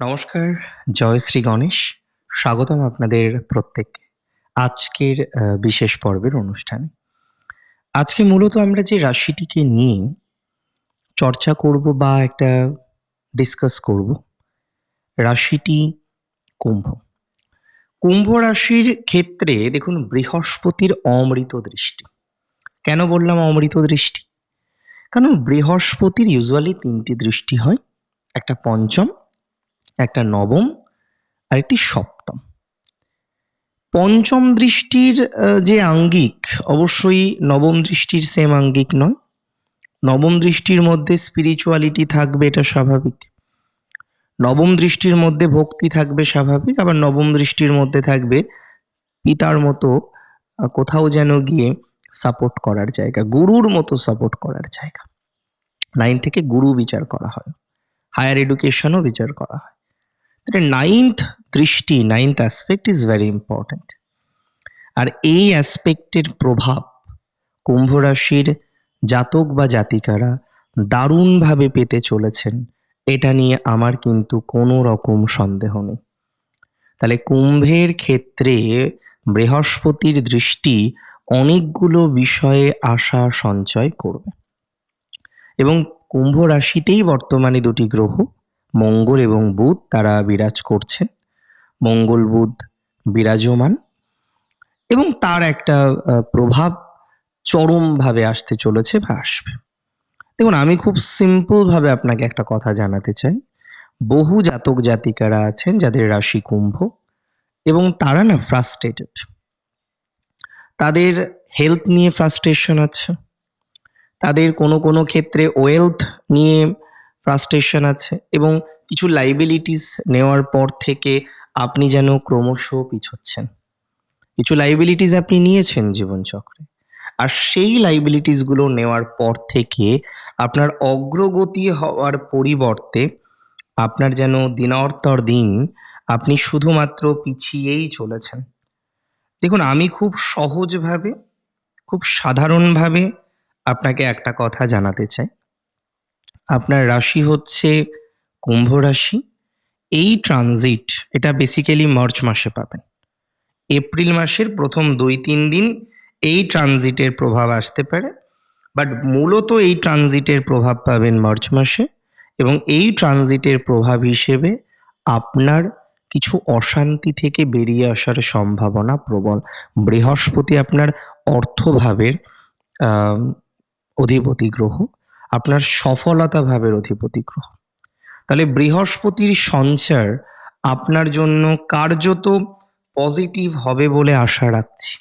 নমস্কার, জয় শ্রী গণেশ। স্বাগতম আপনাদের প্রত্যেককে আজকের বিশেষ পর্বের অনুষ্ঠানে। আজকে মূলত আমরা যে রাশিটিকে নিয়ে চর্চা করব বা একটা ডিসকাস করব, রাশিটি কুম্ভ। কুম্ভ রাশির ক্ষেত্রে দেখুন বৃহস্পতির অমৃত দৃষ্টি। কেন বললাম অমৃত দৃষ্টি? কারণ বৃহস্পতির ইউজুয়ালি ৩টি দৃষ্টি হয়। একটা পঞ্চম, একটা নবম, আর একটি সপ্তম। পঞ্চম দৃষ্টির যে আঙ্গিক, অবশ্যই নবম দৃষ্টির সেম আঙ্গিক নয়। নবম দৃষ্টির মধ্যে স্পিরিচুয়ালিটি থাকবে, এটা স্বাভাবিক। নবম দৃষ্টির মধ্যে ভক্তি থাকবে, স্বাভাবিক। আবার নবম দৃষ্টির মধ্যে থাকবে পিতার মতো কোথাও যেন গিয়ে সাপোর্ট করার জায়গা, গুরুর মতো সাপোর্ট করার জায়গা। 9 থেকে গুরু বিচার করা হয়, হায়ার এডুকেশনও বিচার করা হয়। নাইন্থ দৃষ্টি, ninth aspect is very important. আর এই অ্যাসপেক্টের প্রভাব কুম্ভ রাশির জাতক বা জাতিকারা দারুণভাবে পেতে চলেছেন, এটা নিয়ে আমার কিন্তু কোনো রকম সন্দেহ নেই। তাহলে কুম্ভের ক্ষেত্রে বৃহস্পতির দৃষ্টি অনেকগুলো বিষয়ে আশা সঞ্চয় করবে। এবং কুম্ভ রাশিতেই বর্তমানে দুটি গ্রহ, মঙ্গল এবং বুধ, তারা বিরাজ করছেন। মঙ্গল বুধ বিরাজমান এবং তার একটা প্রভাব চরমভাবে আসতে চলেছে বা আসবে। দেখুন, আমি খুব সিম্পলভাবে আপনাকে একটা কথা জানাতে চাই। বহু জাতক জাতিকারা আছেন যাদের রাশি কুম্ভ এবং তারা না ফ্রাস্ট্রেটেড। তাদের হেলথ নিয়ে ফ্রাস্ট্রেশন আছে, তাদের কোনো কোনো ক্ষেত্রে ওয়েলথ নিয়ে ফ্রাস্ট্রেশন আছে, এবং কিছু লাইবিলিটিস নেওয়ার পর থেকে আপনি যেন ক্রমশ পিছোচ্ছেন। কিছু লাইবিলিটিস আপনি নিয়েছেন জীবনচক্রে, আর সেই লাইবিলিটিসগুলো নেওয়ার পর থেকে আপনার অগ্রগতি হওয়ার পরিবর্তে আপনার যেন দিনর্তর দিন আপনি শুধুমাত্র পিছিয়েই চলেছেন। দেখুন, আমি খুব সহজভাবে, খুব সাধারণভাবে আপনাকে একটা কথা জানাতে চাই। আপনার রাশি হচ্ছে কুম্ভ রাশি। এই ট্রানজিট, এটা বেসিক্যালি মার্চ মাসে পাবেন। এপ্রিল মাসের প্রথম 2-3 দিন এই ট্রানজিটের প্রভাব আসতে পারে, বাট মূলত এই ট্রানজিটের প্রভাব পাবেন মার্চ মাসে। এবং এই ট্রানজিটের প্রভাব হিসেবে আপনার কিছু অশান্তি থেকে বেরিয়ে আসার সম্ভাবনা প্রবল। বৃহস্পতি আপনার অর্থভাবের অধিপতি গ্রহ, আপনার সফলতা ভাবের অধিপতি গ্রহ। তাহলে বৃহস্পতির সঞ্চার আপনার জন্য কার্যত পজিটিভ হবে বলে আশা রাখছি।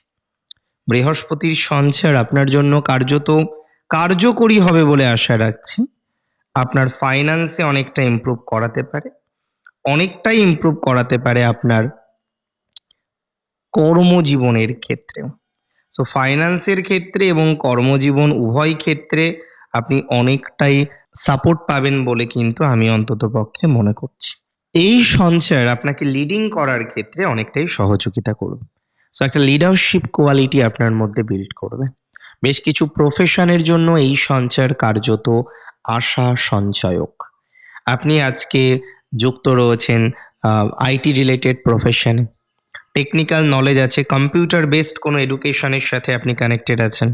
বৃহস্পতির সঞ্চার আপনার জন্য কার্যত কার্যকরী হবে বলে আশা রাখছি। আপনার ফাইন্যান্সে অনেকটা ইমপ্রুভ করাতে পারে, অনেকটাই ইমপ্রুভ করাতে পারে আপনার কর্মজীবনের ক্ষেত্রেও। সো ফাইন্যান্সের ক্ষেত্রে এবং কর্মজীবন উভয় ক্ষেত্রে আপনি অনেকটাই সাপোর্ট পাবেন বলে কিন্তু আমি অন্ততপক্ষে মনে করছি। এই সঞ্চার আপনাকে লিডিং করার ক্ষেত্রে অনেকটাই সহযোগিতা করবে। সো একটা লিডারশিপ কোয়ালিটি আপনার মধ্যে বিল্ড করবে। বেশ কিছু প্রফেশনের জন্য এই সঞ্চার কার্যত আশা সঞ্চয়ক। আপনি আজকে যুক্ত রয়েছেন আইটি রিলেটেড প্রফেশনে, টেকনিক্যাল নলেজ আছে, কম্পিউটার বেসড কোনো এডুকেশনের সাথে আপনি কানেক্টেড আছেন,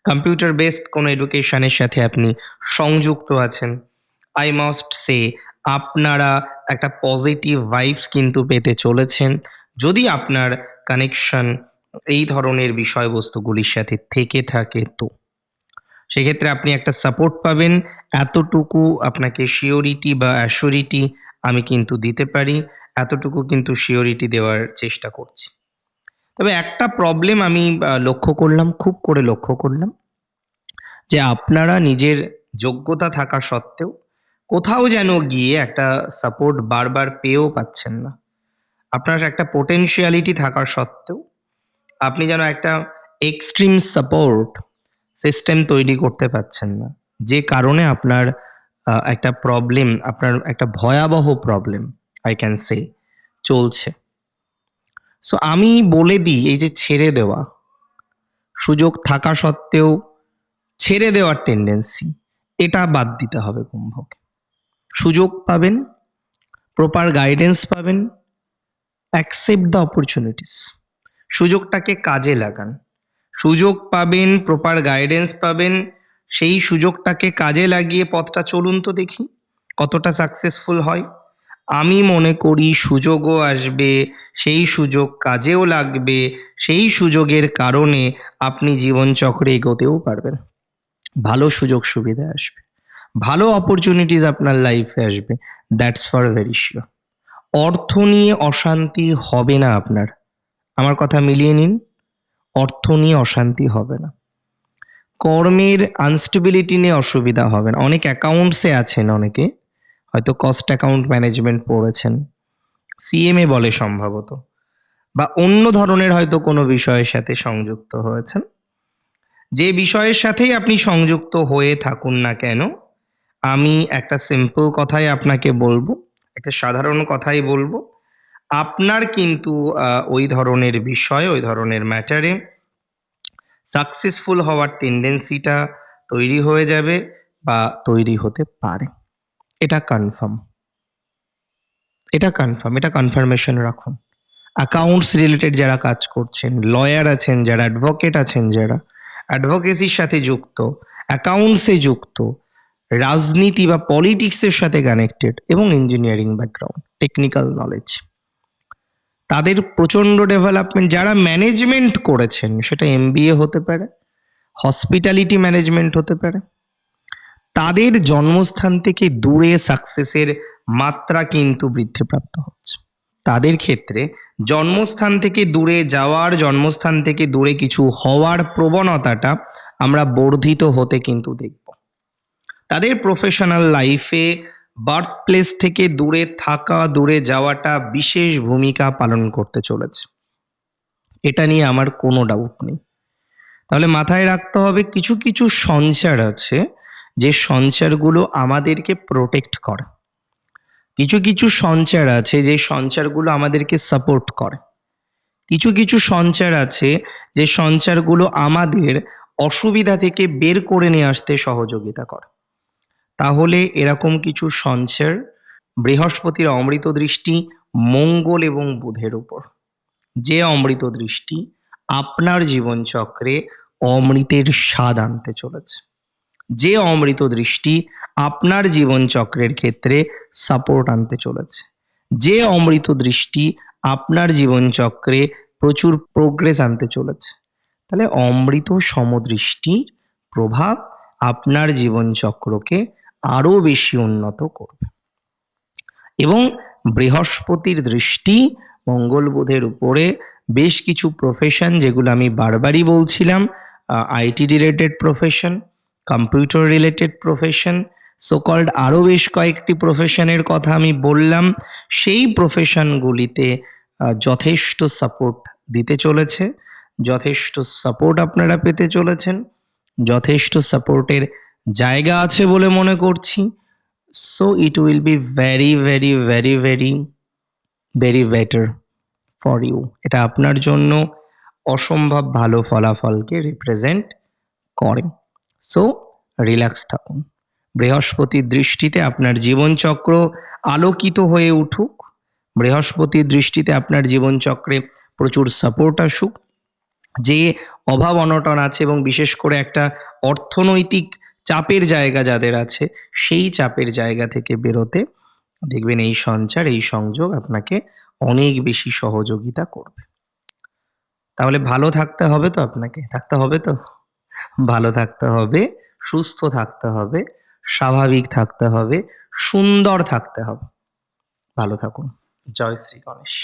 কম্পিউটার বেসড কোনো এডুকেশনের সাথে আপনি সংযুক্ত আছেন। আই মাস্ট সে আপনারা একটা পজিটিভ ভাইবস কিন্তু পেতে চলেছেন যদি আপনার কানেকশন এই ধরনের বিষয়বস্তুগুলির সাথে থেকে থাকে। তো সেক্ষেত্রে আপনি একটা সাপোর্ট পাবেন, এতটুকু আপনাকে শিওরিটি বা অ্যাসিওরিটি আমি কিন্তু দিতে পারি, এতটুকু কিন্তু শিওরিটি দেওয়ার চেষ্টা করছি। তবে একটা প্রবলেম আমি লক্ষ্য করলাম, খুব করে লক্ষ্য করলাম, যে আপনারা নিজের যোগ্যতা থাকা সত্ত্বেও কোথাও যেন গিয়ে একটা সাপোর্ট বারবার পেয়েও পাচ্ছেন না। আপনার একটা পোটেনশিয়ালিটি থাকা সত্ত্বেও আপনি যেন একটা এক্সট্রিম সাপোর্ট সিস্টেম তৈরি করতে পারছেন না, যে কারণে আপনার একটা প্রবলেম, আপনার একটা ভয়াবহ প্রবলেম আই ক্যান সে চলছে। সো আমি বলে দিই, এই যে ছেড়ে দেওয়া, সুযোগ থাকা সত্ত্বেও ছেড়ে দেওয়ার টেন্ডেন্সি, এটা বাদ দিতে হবে কুম্ভকে। সুযোগ পাবেন, প্রপার গাইডেন্স পাবেন, অ্যাকসেপ্ট দ্য অপরচুনিটিস, সুযোগটাকে কাজে লাগান। সুযোগ পাবেন, প্রপার গাইডেন্স পাবেন, সেই সুযোগটাকে কাজে লাগিয়ে পথটা চলুন তো দেখি কতটা সাকসেসফুল হয়। আমি মনে করি সুযোগও আসবে, সেই সুযোগ কাজেও লাগবে, সেই সুযোগের কারণে আপনি জীবনচক্রে এগোতেও পারবেন। ভালো সুযোগ সুবিধা আসবে, ভালো অপরচুনিটিস আপনার লাইফে আসবে, দ্যাটস ফর ভেরি শিওর। অর্থ নিয়ে অশান্তি হবে না আপনার, আমার কথা মিলিয়ে নিন, অর্থ নিয়ে অশান্তি হবে না। কর্মের আনস্টেবিলিটি নিয়ে অসুবিধা হবে না। অনেক অ্যাকাউন্টসে আছেন, অনেকে হয়তো কস্ট অ্যাকাউন্ট ম্যানেজমেন্ট পড়েছেন, সিএমএ বলে সম্ভবত, বা অন্য ধরনের হয়তো কোনো বিষয়ের সাথে সংযুক্ত হয়েছেন। যে বিষয়ের সাথেই আপনি সংযুক্ত হয়ে থাকুন না কেন, আমি একটা সিম্পল কথাই আপনাকে বলবো, একটা সাধারণ কথাই বলবো, আপনার কিন্তু ওই ধরনের বিষয়, ওই ধরনের ম্যাটারে সাকসেসফুল হওয়ার টেন্ডেন্সিটা তৈরি হয়ে যাবে বা তৈরি হতে পারে। এটা কনফার্ম, এটা কনফার্ম, এটা কনফার্মেশন রাখুন। অ্যাকাউন্টস রিলেটেড যারা কাজ করছেন, লয়ার আছেন যারা, অ্যাডভোকেট আছেন যারা, অ্যাডভোকেসির সাথে যুক্ত, অ্যাকাউন্টসে যুক্ত, রাজনীতি বা পলিটিক্সের সাথে কানেক্টেড এবং ইঞ্জিনিয়ারিং ব্যাকগ্রাউন্ড, টেকনিক্যাল নলেজ, তাদের প্রচণ্ড ডেভেলপমেন্ট। যারা ম্যানেজমেন্ট করেছেন, সেটা এমবিএ হতে পারে, হসপিটালিটি ম্যানেজমেন্ট হতে পারে, তাদের জন্মস্থান থেকে দূরে সাকসেসের মাত্রা কিন্তু বৃদ্ধিপ্রাপ্ত হচ্ছে। তাদের ক্ষেত্রে জন্মস্থান থেকে দূরে যাওয়ার, জন্মস্থান থেকে দূরে কিছু হওয়ার প্রবণতাটা আমরা বর্ধিত হতে কিন্তু দেখব। তাদের প্রফেশনাল লাইফে বার্থ প্লেস থেকে দূরে থাকা, দূরে যাওয়াটা বিশেষ ভূমিকা পালন করতে চলেছে, এটা নিয়ে আমার কোনো ডাউট নেই। তাহলে মাথায় রাখতে হবে, কিছু কিছু সঞ্চার আছে যে সঞ্চারগুলো আমাদেরকে প্রোটেক্ট করে, কিছু কিছু সঞ্চার আছে যে সঞ্চারগুলো আমাদেরকে সাপোর্ট করে, কিছু কিছু সঞ্চার আছে যে সঞ্চারগুলো আমাদের অসুবিধা থেকে বের করে নিয়ে আসতে সহযোগিতা করে। তাহলে এরকম কিছু সঞ্চার, বৃহস্পতির অমৃত দৃষ্টি মঙ্গল এবং বুধের উপর, যে অমৃত দৃষ্টি আপনার জীবনচক্রে অমৃতের স্বাদ আনতে চলেছে, যে অমৃত দৃষ্টি আপনার জীবনচক্রের ক্ষেত্রে সাপোর্ট আনতে চলেছে, যে অমৃত দৃষ্টি আপনার জীবনচক্রে প্রচুর প্রোগ্রেস আনতে চলেছে। তাহলে অমৃত সমদৃষ্টির প্রভাব আপনার জীবনচক্রকে আরো বেশি উন্নত করবে। এবং বৃহস্পতির দৃষ্টি মঙ্গল বুধের উপরে বেশ কিছু প্রফেশন, যেগুলো আমি বারবারই বলছিলাম, IT related profession, computer related profession, so-called আরও বেশ কয়েকটি প্রফেশনের কথা আমি বললাম, সেই প্রফেশনগুলিতে যথেষ্ট সাপোর্ট দিতে চলেছে, যথেষ্ট সাপোর্ট আপনারা পেতে চলেছেন, যথেষ্ট সাপোর্টের জায়গা আছে বলে মনে করছি। So it will be very very very very very better for you. এটা আপনার জন্য অসম্ভব ভালো ফলাফলকে রিপ্রেজেন্ট করে। সো রিল্যাক্স থাকুন, বৃহস্পতির দৃষ্টিতে আপনার জীবনচক্র আলোকিত হয়ে উঠুক, বৃহস্পতির দৃষ্টিতে আপনার জীবনচক্রে প্রচুর সাপোর্ট আসুক, যে অভাব অনটন আছে এবং বিশেষ করে একটা অর্থনৈতিক চাপের জায়গা যাদের আছে, সেই চাপের জায়গা থেকে বেরোতে দেখবেন এই সঞ্চার, এই সংযোগ আপনাকে অনেক বেশি সহযোগিতা করবে। তাহলে ভালো থাকতে হবে তো, আপনাকে থাকতে হবে তো, ভালো থাকতে হবে, সুস্থ থাকতে হবে, স্বাভাবিক থাকতে হবে, সুন্দর থাকতে হবে। ভালো থাকুন। জয় শ্রী গণেশ।